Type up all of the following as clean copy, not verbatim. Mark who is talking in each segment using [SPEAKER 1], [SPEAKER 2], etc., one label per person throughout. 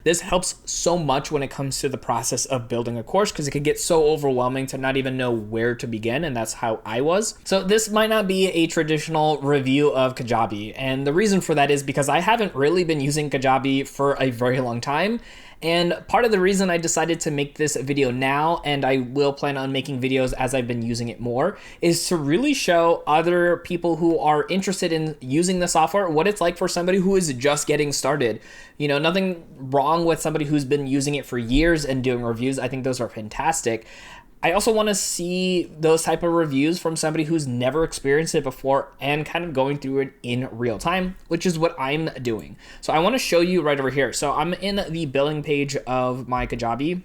[SPEAKER 1] This helps so much when it comes to the process of building a course because it can get so overwhelming to not even know where to begin, and that's how I was. So this might not be a traditional review of Kajabi, and the reason for that is because I haven't really been using Kajabi for a very long time. And part of the reason I decided to make this video now, and I will plan on making videos as I've been using it more, is to really show other people who are interested in using the software what it's like for somebody who is just getting started. You know, nothing wrong with somebody who's been using it for years and doing reviews. I think those are fantastic. I also want to see those type of reviews from somebody who's never experienced it before and kind of going through it in real time, which is what I'm doing. So I want to show you right over here. So I'm in the billing page of my Kajabi.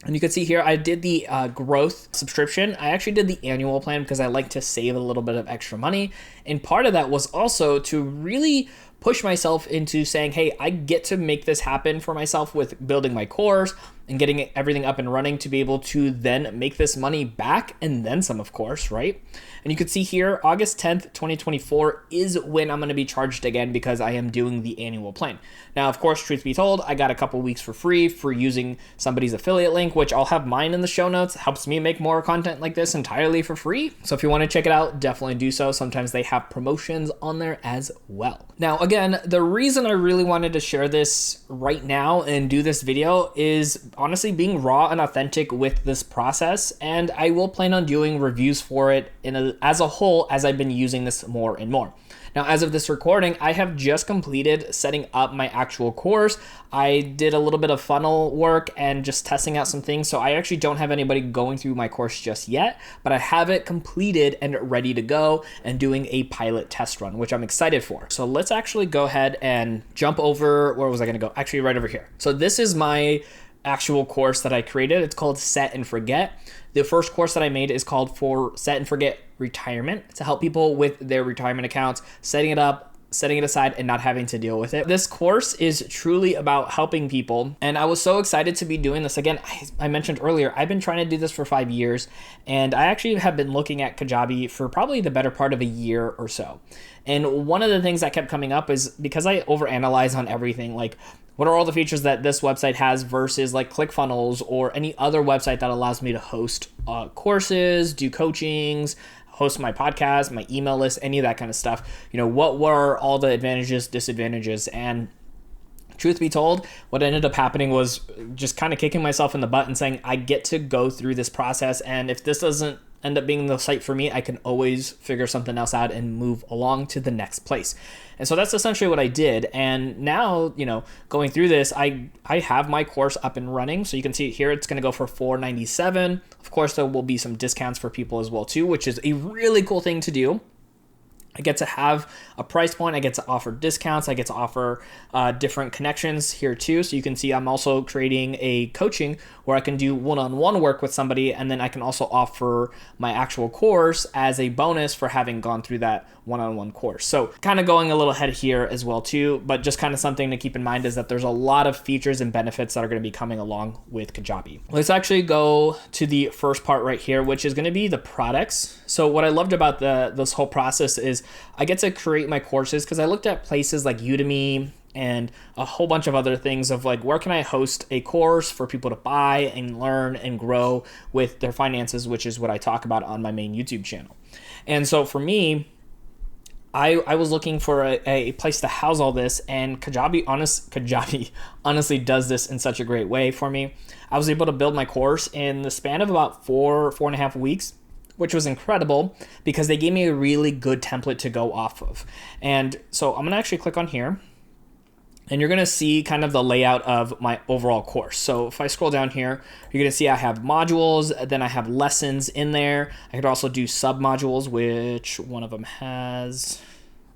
[SPEAKER 1] And you can see here, I did the growth subscription. I actually did the annual plan because I like to save a little bit of extra money. And part of that was also to really push myself into saying, hey, I get to make this happen for myself with building my course and getting everything up and running to be able to then make this money back and then some, of course, right? And you can see here, August 10th, 2024 is when I'm going to be charged again because I am doing the annual plan. Now, of course, truth be told, I got a couple weeks for free for using somebody's affiliate link, which I'll have mine in the show notes. It helps me make more content like this entirely for free. So if you want to check it out, definitely do so. Sometimes they have promotions on there as well. Now, again, the reason I really wanted to share this right now and do this video is honestly being raw and authentic with this process. And I will plan on doing reviews for it as a whole as I've been using this more and more. Now, as of this recording, I have just completed setting up my actual course. I did a little bit of funnel work and just testing out some things. So I actually don't have anybody going through my course just yet, but I have it completed and ready to go and doing a pilot test run, which I'm excited for. So let's actually go ahead and jump over. Where was I going to go? Actually, right over here. So this is my actual course that I created. It's called Set and Forget. The first course that I made is called For Set and Forget Retirement, to help people with their retirement accounts, setting it up, setting it aside, and not having to deal with it. This course is truly about helping people, and I was so excited to be doing this. Again, I mentioned earlier, I've been trying to do this for 5 years, and I actually have been looking at Kajabi for probably the better part of a year or so. And one of the things that kept coming up is because I overanalyze on everything, like what are all the features that this website has versus like ClickFunnels or any other website that allows me to host courses, do coachings, host my podcast, my email list, any of that kind of stuff. You know, what were all the advantages, disadvantages? And truth be told, what ended up happening was just kind of kicking myself in the butt and saying, I get to go through this process. And if this doesn't end up being the site for me, I can always figure something else out and move along to the next place. And so that's essentially what I did. And now, you know, going through this, I have my course up and running. So you can see here, it's going to go for $497. Of course, there will be some discounts for people as well too, which is a really cool thing to do. I get to have a price point. I get to offer discounts. I get to offer different connections here too. So you can see I'm also creating a coaching where I can do one-on-one work with somebody, and then I can also offer my actual course as a bonus for having gone through that one-on-one course. So kind of going a little ahead here as well too, but just kind of something to keep in mind is that there's a lot of features and benefits that are going to be coming along with Kajabi. Let's actually go to the first part right here, which is going to be the products. So what I loved about this whole process is I get to create my courses because I looked at places like Udemy and a whole bunch of other things of like, where can I host a course for people to buy and learn and grow with their finances, which is what I talk about on my main YouTube channel. And so for me, I was looking for a place to house all this, and Kajabi honestly does this in such a great way for me. I was able to build my course in the span of about 4.5 weeks, which was incredible because they gave me a really good template to go off of. And so I'm gonna actually click on here, and you're gonna see kind of the layout of my overall course. So if I scroll down here, you're gonna see I have modules, then I have lessons in there. I could also do sub-modules, which one of them has,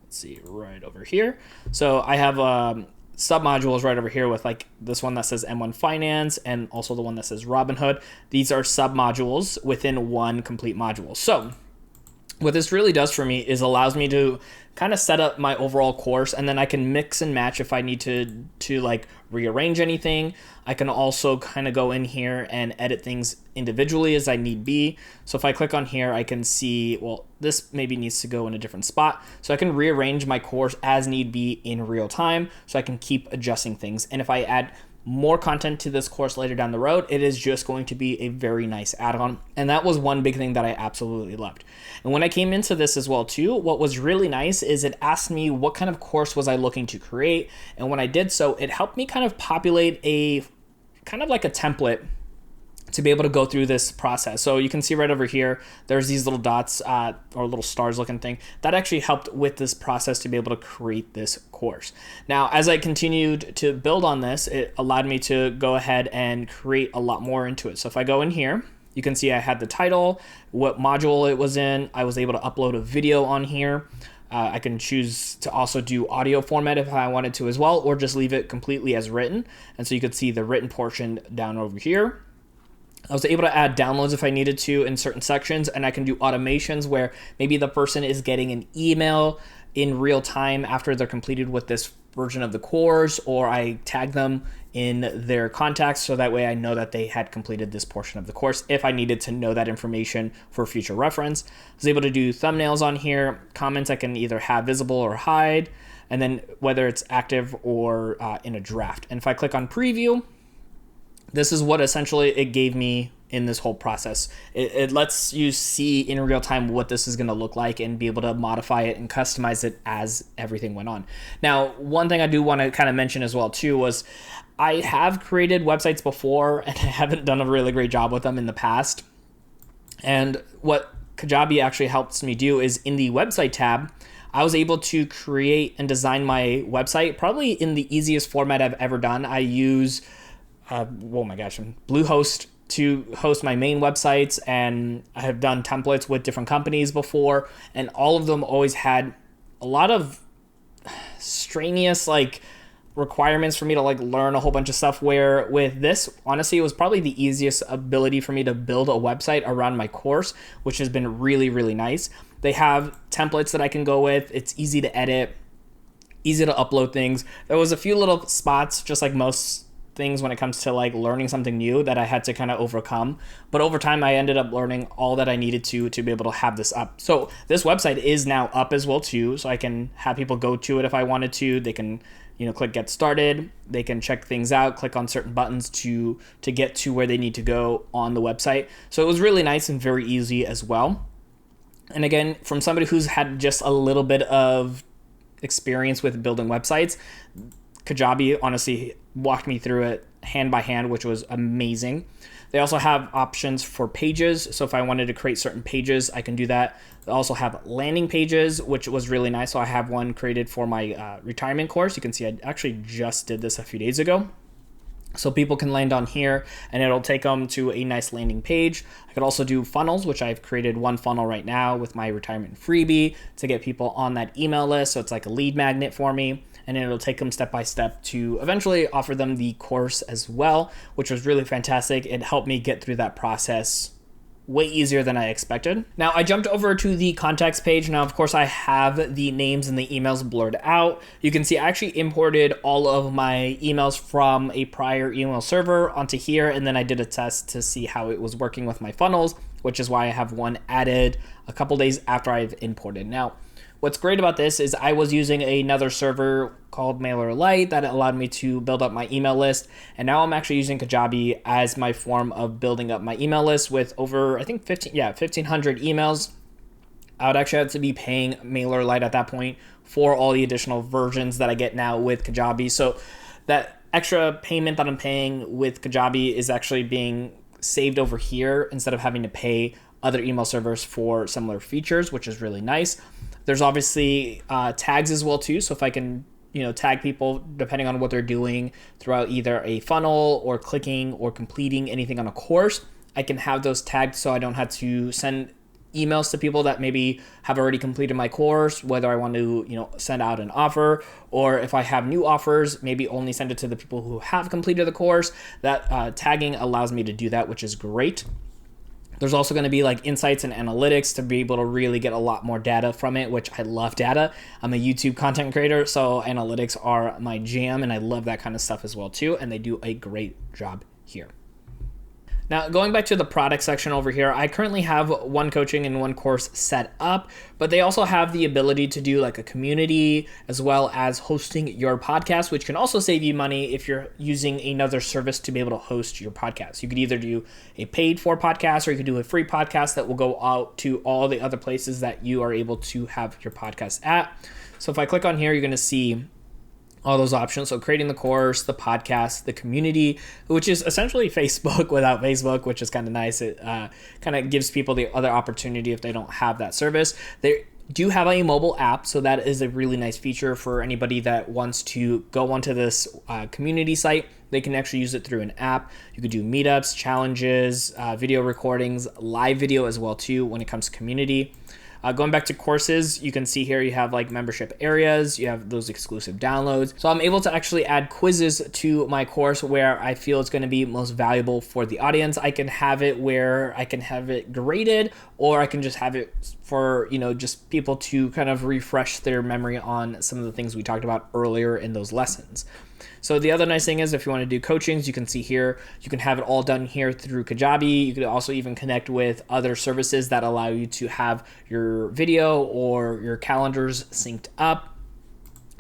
[SPEAKER 1] let's see, right over here. So I have sub-modules right over here with like this one that says M1 Finance and also the one that says Robinhood. These are sub-modules within one complete module. So what this really does for me is allows me to kind of set up my overall course, and then I can mix and match if I need to like rearrange anything. I can also kind of go in here and edit things individually as I need be. So if I click on here, I can see, well, this maybe needs to go in a different spot. So I can rearrange my course as need be in real time, so I can keep adjusting things. And if I add more content to this course later down the road, it is just going to be a very nice add-on. And that was one big thing that I absolutely loved. And when I came into this as well too, what was really nice is it asked me what kind of course was I looking to create. And when I did so, it helped me kind of populate a kind of like a template to be able to go through this process. So you can see right over here, there's these little dots or little stars looking thing that actually helped with this process to be able to create this course. Now, as I continued to build on this, it allowed me to go ahead and create a lot more into it. So if I go in here, you can see I had the title, what module it was in. I was able to upload a video on here. I can choose to also do audio format if I wanted to as well, or just leave it completely as written. And so you could see the written portion down over here. I was able to add downloads if I needed to in certain sections, and I can do automations where maybe the person is getting an email in real time after they're completed with this version of the course, or I tag them in their contacts so that way I know that they had completed this portion of the course if I needed to know that information for future reference. I was able to do thumbnails on here, comments I can either have visible or hide, and then whether it's active or in a draft. And if I click on preview, this is what essentially it gave me in this whole process. It lets you see in real time what this is going to look like and be able to modify it and customize it as everything went on. Now, one thing I do want to kind of mention as well too was I have created websites before and I haven't done a really great job with them in the past. And what Kajabi actually helps me do is in the website tab, I was able to create and design my website probably in the easiest format I've ever done. I use Bluehost to host my main websites, and I have done templates with different companies before, and all of them always had a lot of strenuous requirements for me to learn a whole bunch of stuff, where with this, honestly, it was probably the easiest ability for me to build a website around my course, which has been really, really nice. They have templates that I can go with. It's easy to edit, easy to upload things. There was a few little spots, just like most things when it comes to learning something new, that I had to kind of overcome. But over time, I ended up learning all that I needed to be able to have this up. So this website is now up as well too. So I can have people go to it if I wanted to. They can, click get started. They can check things out, click on certain buttons to get to where they need to go on the website. So it was really nice and very easy as well. And again, from somebody who's had just a little bit of experience with building websites, Kajabi honestly walked me through it hand by hand, which was amazing. They also have options for pages. So if I wanted to create certain pages, I can do that. They also have landing pages, which was really nice. So I have one created for my retirement course. You can see I actually just did this a few days ago. So people can land on here and it'll take them to a nice landing page. I could also do funnels, which I've created one funnel right now with my retirement freebie to get people on that email list. So it's like a lead magnet for me. And it'll take them step by step to eventually offer them the course as well, which was really fantastic. It helped me get through that process way easier than I expected. Now I jumped over to the contacts page. Now, of course, I have the names and the emails blurred out. You can see I actually imported all of my emails from a prior email server onto here. And then I did a test to see how it was working with my funnels, which is why I have one added a couple days after I've imported. Now, what's great about this is I was using another server called MailerLite that allowed me to build up my email list. And now I'm actually using Kajabi as my form of building up my email list with over, I think 1,500 emails. I would actually have to be paying MailerLite at that point for all the additional versions that I get now with Kajabi. So that extra payment that I'm paying with Kajabi is actually being saved over here instead of having to pay other email servers for similar features, which is really nice. There's obviously tags as well too. So if I can, tag people depending on what they're doing throughout either a funnel or clicking or completing anything on a course, I can have those tagged so I don't have to send emails to people that maybe have already completed my course, whether I want to, send out an offer, or if I have new offers, maybe only send it to the people who have completed the course. That tagging allows me to do that, which is great. There's also going to be insights and analytics to be able to really get a lot more data from it, which I love data. I'm a YouTube content creator, so analytics are my jam, and I love that kind of stuff as well too, and they do a great job here. Now, going back to the product section over here, I currently have one coaching and one course set up, but they also have the ability to do like a community as well as hosting your podcast, which can also save you money if you're using another service to be able to host your podcast. You could either do a paid for podcast or you could do a free podcast that will go out to all the other places that you are able to have your podcast at. So if I click on here, you're going to see all those options. So creating the course, the podcast, the community, which is essentially Facebook without Facebook, which is kind of nice. It kind of gives people the other opportunity if they don't have that service. They do have a mobile app, so that is a really nice feature for anybody that wants to go onto this community site. They can actually use it through an app. You could do meetups, challenges, video recordings, live video as well too when it comes to community. Going back to courses, you can see here you have like membership areas, you have those exclusive downloads. So I'm able to actually add quizzes to my course where I feel it's going to be most valuable for the audience. I can have it where I can have it graded, or I can just have it for, just people to kind of refresh their memory on some of the things we talked about earlier in those lessons. So the other nice thing is if you want to do coachings, you can see here, you can have it all done here through Kajabi. You could also even connect with other services that allow you to have your video or your calendars synced up.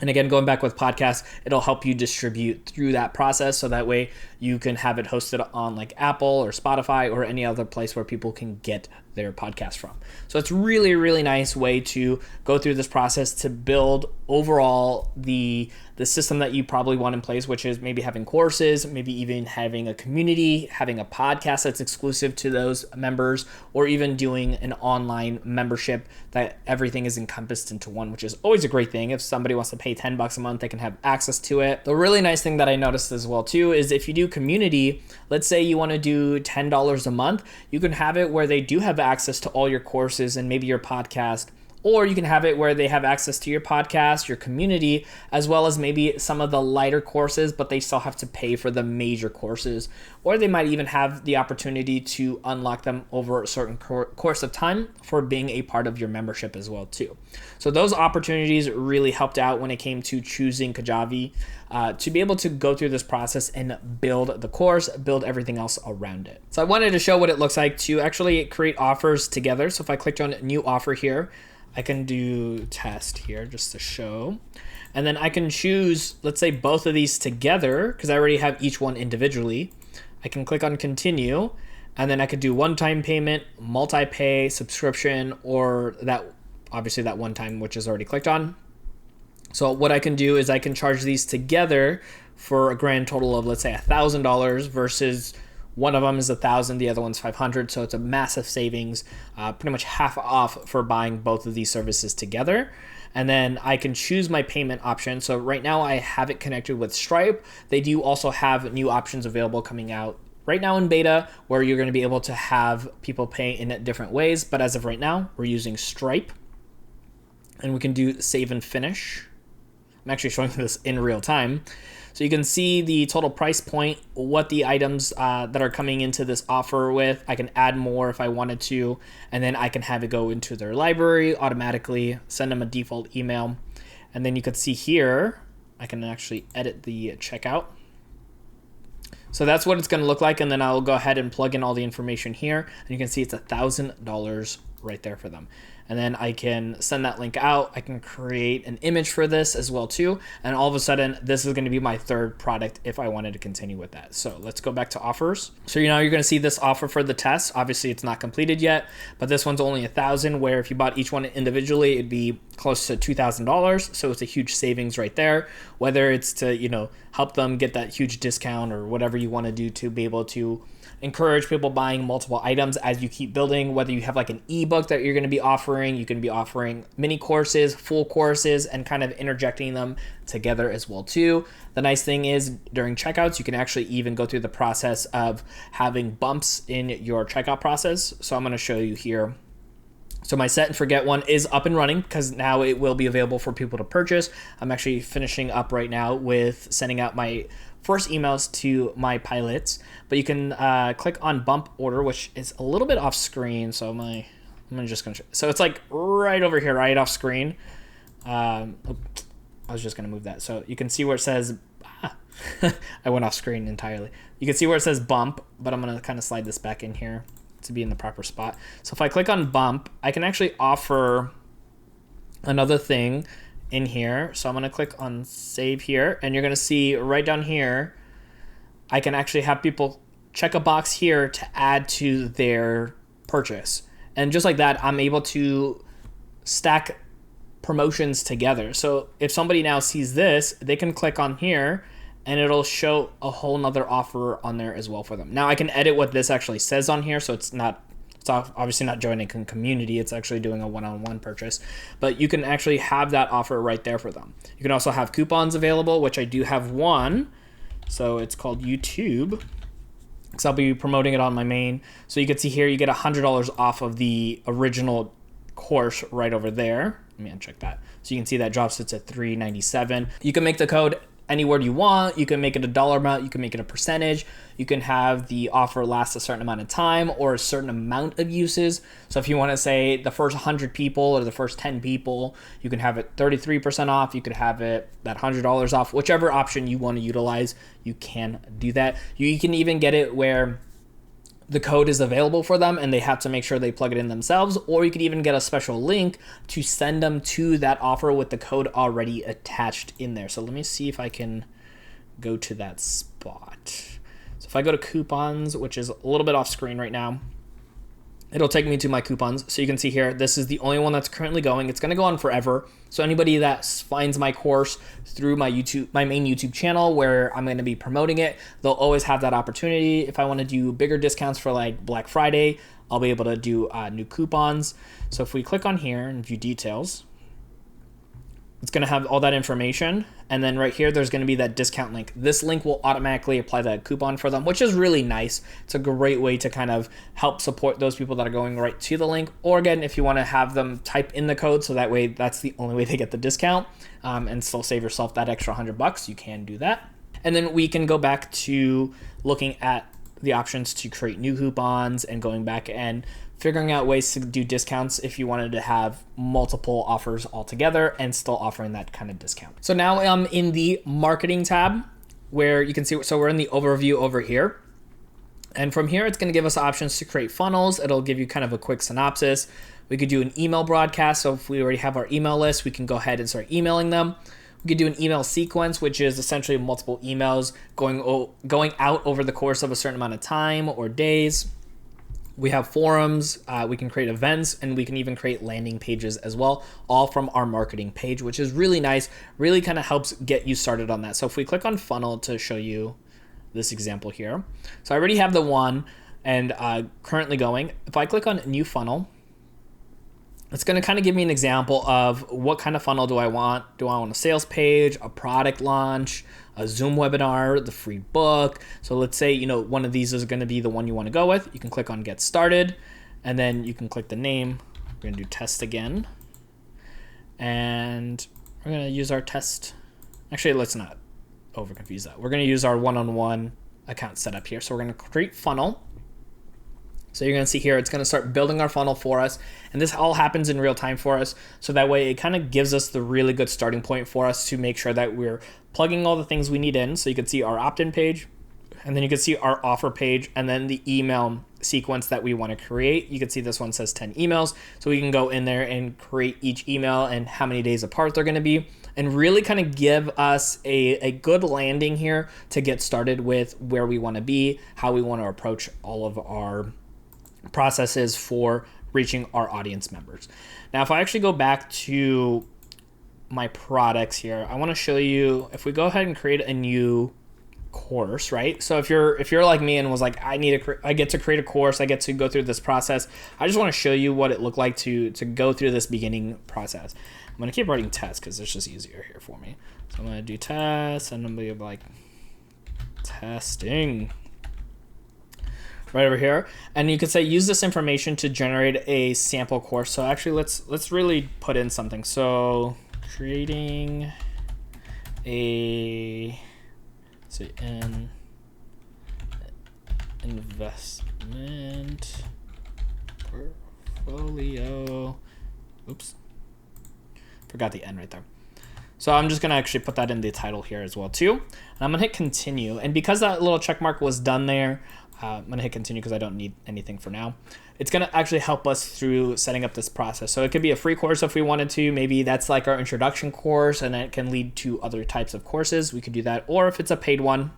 [SPEAKER 1] And again, going back with podcasts, it'll help you distribute through that process. So that way you can have it hosted on like Apple or Spotify or any other place where people can get their podcast from. So it's really, really nice way to go through this process to build overall the system that you probably want in place, which is maybe having courses, maybe even having a community, having a podcast that's exclusive to those members, or even doing an online membership that everything is encompassed into one, which is always a great thing. If somebody wants to pay $10 a month, they can have access to it. The really nice thing that I noticed as well too is if you do community, let's say you want to do $10 a month, you can have it where they do have access to all your courses and maybe your podcast. Or you can have it where they have access to your podcast, your community, as well as maybe some of the lighter courses, but they still have to pay for the major courses. Or they might even have the opportunity to unlock them over a certain course of time for being a part of your membership as well too. So those opportunities really helped out when it came to choosing Kajabi to be able to go through this process and build the course, build everything else around it. So I wanted to show what it looks like to actually create offers together. So if I clicked on new offer here, I can do test here just to show. And then I can choose, let's say both of these together, because I already have each one individually. I can click on continue, and then I could do one-time payment, multi-pay, subscription, or that, obviously that one time, which is already clicked on. So what I can do is I can charge these together for a grand total of, let's say, $1,000 versus one of them is $1,000, the other one's $500, so it's a massive savings, pretty much half off for buying both of these services together. And then I can choose my payment option. So right now I have it connected with Stripe. They do also have new options available coming out right now in beta where you're going to be able to have people pay in different ways. But as of right now, we're using Stripe, and we can do save and finish. I'm actually showing this in real time. So you can see the total price point, what the items that are coming into this offer with. I can add more if I wanted to, and then I can have it go into their library automatically, send them a default email. And then you can see here, I can actually edit the checkout. So that's what it's going to look like. And then I'll go ahead and plug in all the information here. And you can see it's $1,000 right there for them. And then I can send that link out. I can create an image for this as well too. And all of a sudden, this is going to be my third product if I wanted to continue with that. So let's go back to offers. So you're going to see this offer for the test. Obviously, it's not completed yet, but this one's only $1,000, where if you bought each one individually, it'd be close to $2,000. So it's a huge savings right there, whether it's to, help them get that huge discount or whatever you want to do to be able to encourage people buying multiple items as you keep building, whether you have like an ebook that you're going to be offering, you can be offering mini courses, full courses, and kind of interjecting them together as well too. The nice thing is during checkouts, you can actually even go through the process of having bumps in your checkout process. So I'm going to show you here. So my set and forget one is up and running because now it will be available for people to purchase. I'm actually finishing up right now with sending out my first emails to my pilots, but you can click on bump order, which is a little bit off screen. So I'm just gonna show. So it's like right over here, right off screen. I was just gonna move that. So you can see where it says, I went off screen entirely. You can see where it says bump, but I'm gonna kind of slide this back in here to be in the proper spot. So if I click on bump, I can actually offer another thing in here. So I'm gonna click on save here, and you're gonna see right down here, I can actually have people check a box here to add to their purchase. And just like that, I'm able to stack promotions together. So if somebody now sees this, they can click on here and it'll show a whole nother offer on there as well for them. Now I can edit what this actually says on here, so it's obviously not joining a community, it's actually doing a one-on-one purchase, but you can actually have that offer right there for them. You can also have coupons available, which I do have one. So it's called YouTube, because I'll be promoting it on my main. So you can see here, you get $100 off of the original course right over there. Let me uncheck that. So you can see that drops it to $397. You can make the code any word you want. You can make it a dollar amount. You can make it a percentage. You can have the offer last a certain amount of time or a certain amount of uses. So if you want to say the first 100 people or the first 10 people, you can have it 33% off. You could have it that $100 off. Whichever option you want to utilize, you can do that. You can even get it where the code is available for them and they have to make sure they plug it in themselves, or you could even get a special link to send them to that offer with the code already attached in there. So let me see if I can go to that spot. So if I go to coupons, which is a little bit off screen right now, it'll take me to my coupons. So you can see here, this is the only one that's currently going. It's going to go on forever. So anybody that finds my course through my main YouTube channel where I'm going to be promoting it, they'll always have that opportunity. If I want to do bigger discounts for like Black Friday, I'll be able to do new coupons. So if we click on here and view details, it's going to have all that information. And then right here, there's going to be that discount link. This link will automatically apply that coupon for them, which is really nice. It's a great way to kind of help support those people that are going right to the link. Or again, if you want to have them type in the code, so that way that's the only way they get the discount, and still save yourself that extra $100, you can do that. And then we can go back to looking at the options to create new coupons and going back and figuring out ways to do discounts if you wanted to have multiple offers altogether and still offering that kind of discount. So now I'm in the marketing tab where you can see, so we're in the overview over here. And from here, it's going to give us options to create funnels. It'll give you kind of a quick synopsis. We could do an email broadcast. So if we already have our email list, we can go ahead and start emailing them. We could do an email sequence, which is essentially multiple emails going out over the course of a certain amount of time or days. We have forums, we can create events, and we can even create landing pages as well, all from our marketing page, which is really nice, really kind of helps get you started on that. So if we click on funnel to show you this example here. So I already have the one and currently going. If I click on new funnel, it's going to kind of give me an example of what kind of funnel do I want. Do I want a sales page, a product launch, a Zoom webinar, the free book? So let's say, you know, one of these is going to be the one you want to go with. You can click on get started, and then you can click the name. We're going to do test again. And we're going to use our test. Actually, let's not over confuse that. We're going to use our one-on-one account setup here. So we're going to create funnel. So you're going to see here, it's going to start building our funnel for us. And this all happens in real time for us. So that way it kind of gives us the really good starting point for us to make sure that we're plugging all the things we need in. So you can see our opt-in page, and then you can see our offer page, and then the email sequence that we want to create. You can see this one says 10 emails. So we can go in there and create each email and how many days apart they're going to be, and really kind of give us a good landing here to get started with where we want to be, how we want to approach all of our processes for reaching our audience members. Now, if I actually go back to my products here, I want to show you, if we go ahead and create a new course, right? So if you're like me and was like, I get to create a course, I get to go through this process. I just want to show you what it looked like to go through this beginning process. I'm going to keep writing tests because it's just easier here for me. So I'm going to do tests, and I'm going to be like testing right over here, and you could say use this information to generate a sample course. So actually let's really put in something. So creating an investment portfolio. Oops, forgot the N right there. So I'm just gonna actually put that in the title here as well too. And I'm gonna hit continue. And because that little check mark was done there, I'm gonna hit continue because I don't need anything for now. It's gonna actually help us through setting up this process. So it could be a free course if we wanted to. Maybe that's like our introduction course and it can lead to other types of courses. We could do that. Or if it's a paid one,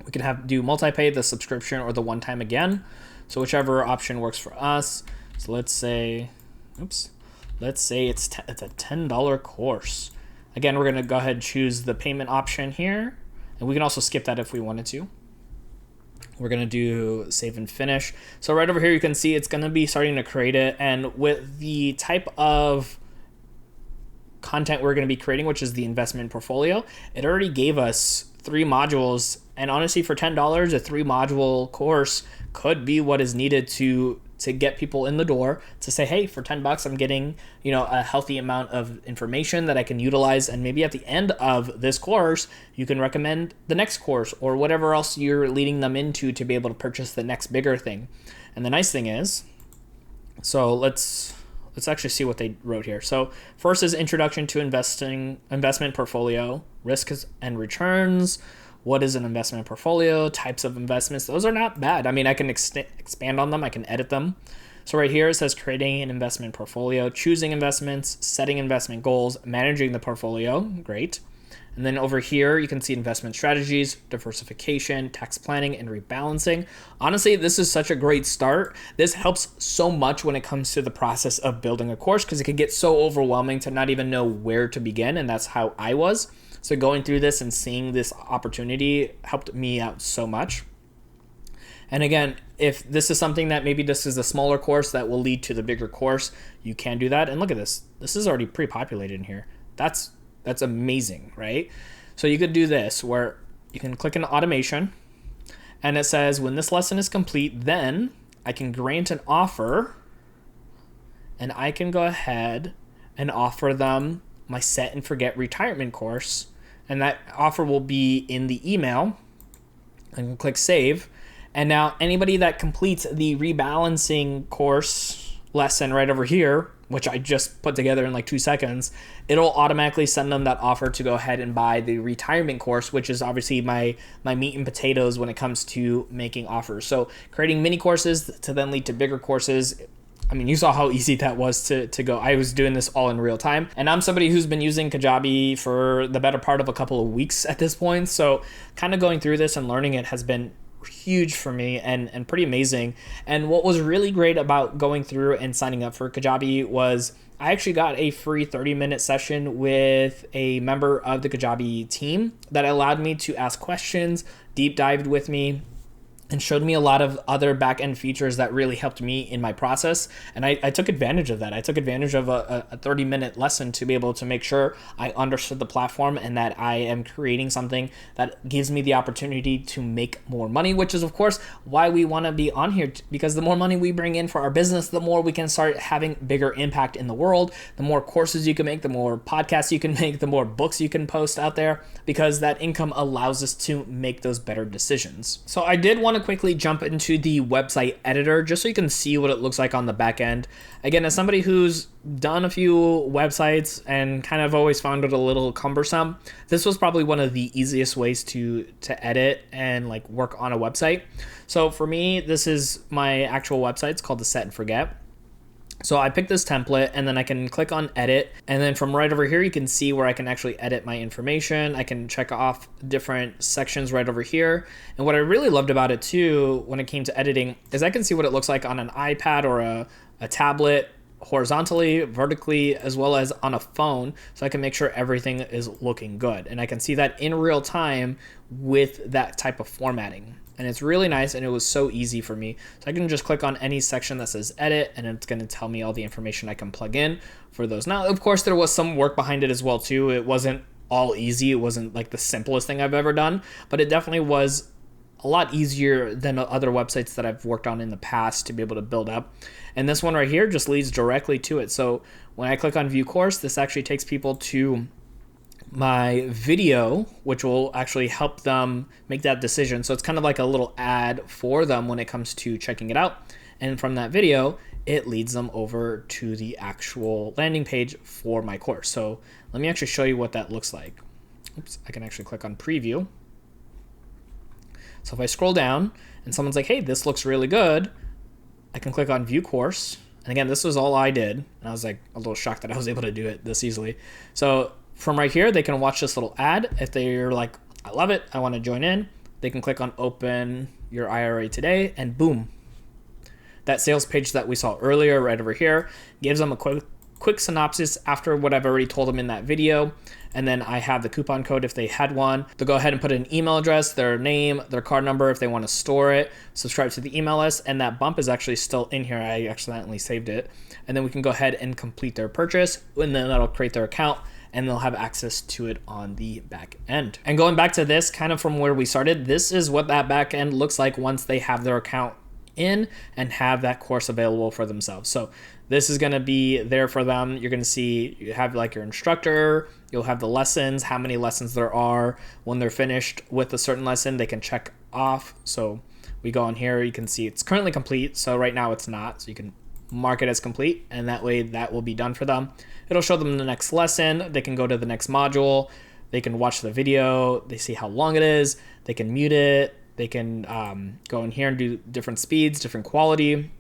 [SPEAKER 1] we can do multi-pay, the subscription, or the one-time again. So whichever option works for us. So let's say, it's a $10 course. Again, we're gonna go ahead and choose the payment option here. And we can also skip that if we wanted to. We're gonna do save and finish. So right over here, you can see it's gonna be starting to create it. And with the type of content we're gonna be creating, which is the investment portfolio, it already gave us 3 modules. And honestly, for $10, a 3-module course could be what is needed to get people in the door to say, hey, for $10, I'm getting, a healthy amount of information that I can utilize. And maybe at the end of this course, you can recommend the next course or whatever else you're leading them into to be able to purchase the next bigger thing. And the nice thing is, so let's actually see what they wrote here. So first is introduction to investment portfolio, risks and returns. What is an investment portfolio? Types of investments. Those are not bad. I mean, I can expand on them. I can edit them. So right here it says creating an investment portfolio, choosing investments, setting investment goals, managing the portfolio. Great. And then over here, you can see investment strategies, diversification, tax planning, and rebalancing. Honestly, this is such a great start. This helps so much when it comes to the process of building a course because it can get so overwhelming to not even know where to begin. And that's how I was. So going through this and seeing this opportunity helped me out so much. And again, if this is something that maybe this is a smaller course that will lead to the bigger course, you can do that. And look at this. This is already pre-populated in here. That's amazing, right? So you could do this where you can click on automation and it says when this lesson is complete, then I can grant an offer and I can go ahead and offer them my set and forget retirement course. And that offer will be in the email. I can click save. And now anybody that completes the rebalancing course lesson right over here, which I just put together in like 2 seconds, it'll automatically send them that offer to go ahead and buy the retirement course, which is obviously my meat and potatoes when it comes to making offers. So creating mini courses to then lead to bigger courses. I mean, you saw how easy that was to go. I was doing this all in real time. And I'm somebody who's been using Kajabi for the better part of a couple of weeks at this point. So kind of going through this and learning it has been huge for me and pretty amazing. And what was really great about going through and signing up for Kajabi was I actually got a free 30-minute session with a member of the Kajabi team that allowed me to ask questions, deep dived with me, and showed me a lot of other back-end features that really helped me in my process. And I took advantage of that. I took advantage of a 30-minute lesson to be able to make sure I understood the platform and that I am creating something that gives me the opportunity to make more money, which is, of course, why we want to be on here, because the more money we bring in for our business, the more we can start having bigger impact in the world. The more courses you can make, the more podcasts you can make, the more books you can post out there, because that income allows us to make those better decisions. So I did want to quickly jump into the website editor just so you can see what it looks like on the back end. Again, as somebody who's done a few websites and kind of always found it a little cumbersome, this was probably one of the easiest ways to edit and like work on a website. So for me, this is my actual website. It's called the Set and Forget. So I picked this template and then I can click on edit. And then from right over here, you can see where I can actually edit my information. I can check off different sections right over here. And what I really loved about it too, when it came to editing, is I can see what it looks like on an iPad or a tablet, horizontally, vertically, as well as on a phone. So I can make sure everything is looking good. And I can see that in real time with that type of formatting. And it's really nice, and it was so easy for me. So I can just click on any section that says edit, and it's going to tell me all the information I can plug in for those. Now, of course, there was some work behind it as well, too. It wasn't all easy. It wasn't like the simplest thing I've ever done, but it definitely was a lot easier than other websites that I've worked on in the past to be able to build up. And this one right here just leads directly to it. So when I click on View Course, this actually takes people to my video, which will actually help them make that decision. So it's kind of like a little ad for them when it comes to checking it out. And from that video, it leads them over to the actual landing page for my course. So Let me actually show you what that looks like. Oops, I can actually click on preview. So if I scroll down and someone's like, hey, this looks really good, I can click on view course. And again, this was all I did. And I was like a little shocked that I was able to do it this easily. So from right here, they can watch this little ad. If they're like, I love it, I want to join in, they can click on open your IRA today, and boom. That sales page that we saw earlier right over here gives them a quick synopsis after what I've already told them in that video. And then I have the coupon code if they had one. They'll go ahead and put an email address, their name, their card number if they want to store it, subscribe to the email list, and that bump is actually still in here. I accidentally saved it. And then we can go ahead and complete their purchase, and then that'll create their account, and they'll have access to it on the back end. And going back to this, kind of from where we started, this is what that back end looks like once they have their account in and have that course available for themselves. So this is going to be there for them. You're going to see, you have like your instructor, you'll have the lessons, how many lessons there are. When they're finished with a certain lesson, they can check off. So we go on here, you can see it's currently complete. So right now it's not, so you can mark it as complete, and that way that will be done for them. It'll show them the next lesson. They can go to the next module. They can watch the video. They see how long it is. They can mute it. They can go in here and do different speeds, different quality.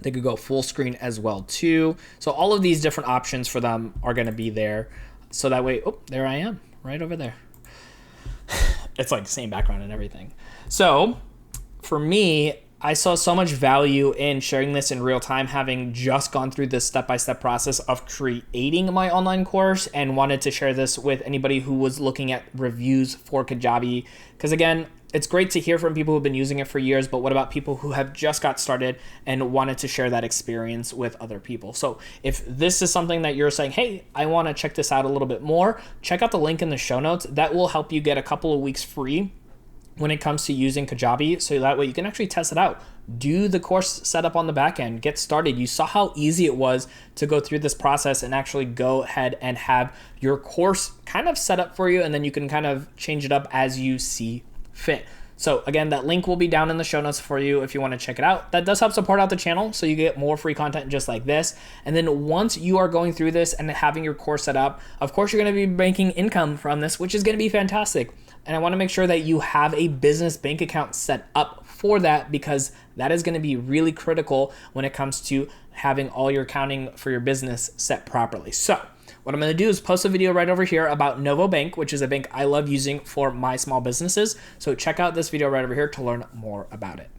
[SPEAKER 1] They could go full screen as well too. So all of these different options for them are going to be there. So that way, oh, there I am right over there. It's like the same background and everything. So for me, I saw so much value in sharing this in real time, having just gone through this step-by-step process of creating my online course, and wanted to share this with anybody who was looking at reviews for Kajabi. Because again, it's great to hear from people who've been using it for years, but what about people who have just got started and wanted to share that experience with other people? So if this is something that you're saying, hey, I want to check this out a little bit more, check out the link in the show notes. That will help you get a couple of weeks free when it comes to using Kajabi, so that way you can actually test it out. Do the course setup on the back end, get started. You saw how easy it was to go through this process and actually go ahead and have your course kind of set up for you, and then you can kind of change it up as you see fit. So again, that link will be down in the show notes for you if you want to check it out. That does help support out the channel, so you get more free content just like this. And then once you are going through this and having your course set up, of course you're going to be making income from this, which is going to be fantastic. And I want to make sure that you have a business bank account set up for that, because that is going to be really critical when it comes to having all your accounting for your business set properly. So what I'm going to do is post a video right over here about Novo Bank, which is a bank I love using for my small businesses. So check out this video right over here to learn more about it.